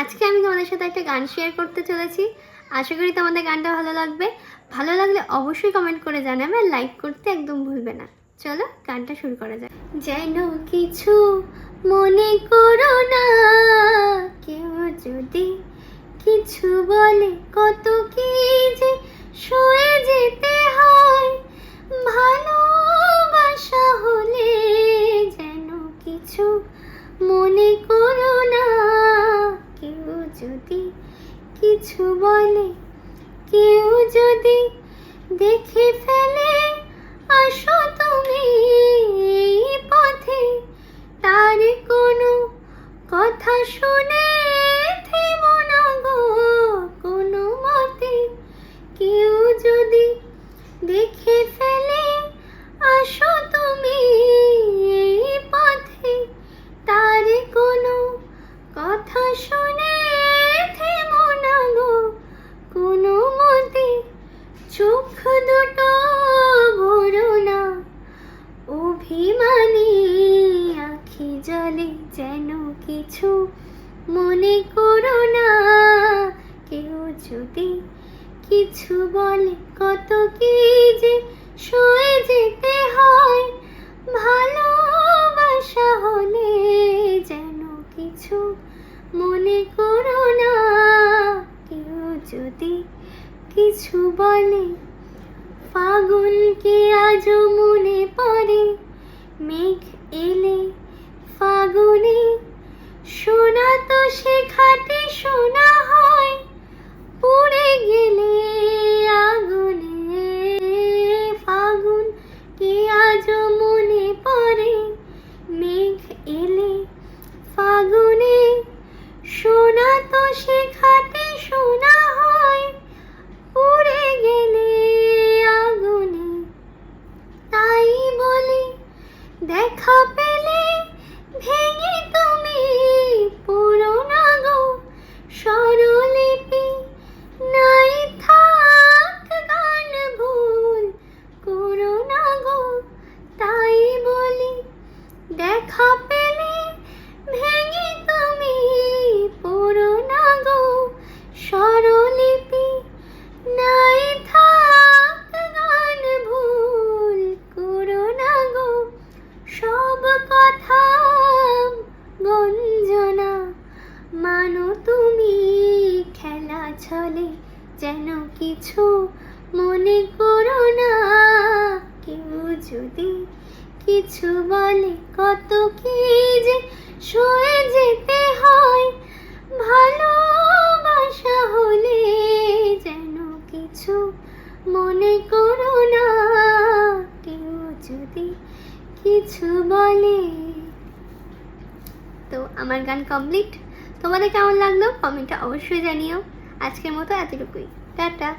আজকে আমি তোমাদের সাথে একটা গান শেয়ার করতে চলেছি। আশা করি তোমাদের গানটা ভালো লাগবে। ভালো লাগলে অবশ্যই কমেন্ট করে জানাবে আর লাইক করতে একদম ভুলবে না। চলো গানটা শুরু করা যাক। যেন কিছু মনে করো না, কেউ যদি কিছু বলে কত কি যে সয়ে যেতে হয়। ভালোবাসা হলে যেন কিছু মনে করো না, কেউ যদি কিছু বলে, কেউ যদি দেখে ফেলে আসো তুমি এই পথে, তার কোনো কথা শুনে থেমো না গো কোনো মতে। কেউ যদি দেখে ফেলে আসো তুমি এই পথে, তার কোনো কথা শুনে থেমো না গো কোনো মতে। চোখ দুটো ভরো না অভিমানী আখি জলে, যেন কিছু মনে করো না, কেউ যদি কিছু বলে কত কি যে সয়ে যেতে হয়। ভালোবাসা হলে যেন কিছু মনে করো না, কেউ যদি কিছু বলে। ফাগুনকে আজও মনে পড়ে, মেঘ এলে ফাগুনে, সোনা তো সে খাটে সোনা হয়, পুড়ে গেলে আগুনে। ফাগুনকে আজও মনে পড়ে, মেঘ এলে ফাগুনে, সোনা তো সে খাটে সোনা হয়, পুড়ে গেলে আগুনে। তাই বলি দেখা পেলে ভেঙে তুমি পুরো না গো স্বরলিপি, নাই থাক গান ভুল করো না গো। তাই বলি দেখা পেলে ভেঙে তুমি পুরো না গো স্বরলিপি, নাই থাক গান ভুল করো না গো। সব কথা গঞ্জনা মানো তুমি খেলা ছলে, যেন কিছু মনে করো না, কেউ যদি কিছু বলে কত কি যে সয়ে যেতে হয়। ভালোবাসা হলে যেন কিছু মনে করো না, কেউ যদি কিছু বলে। তো আমার গান কমপ্লিট। তোমাদের কেমন লাগলো কমেন্টে অবশ্যই জানিও। আজকের মতো এতটুকুই, টাটা।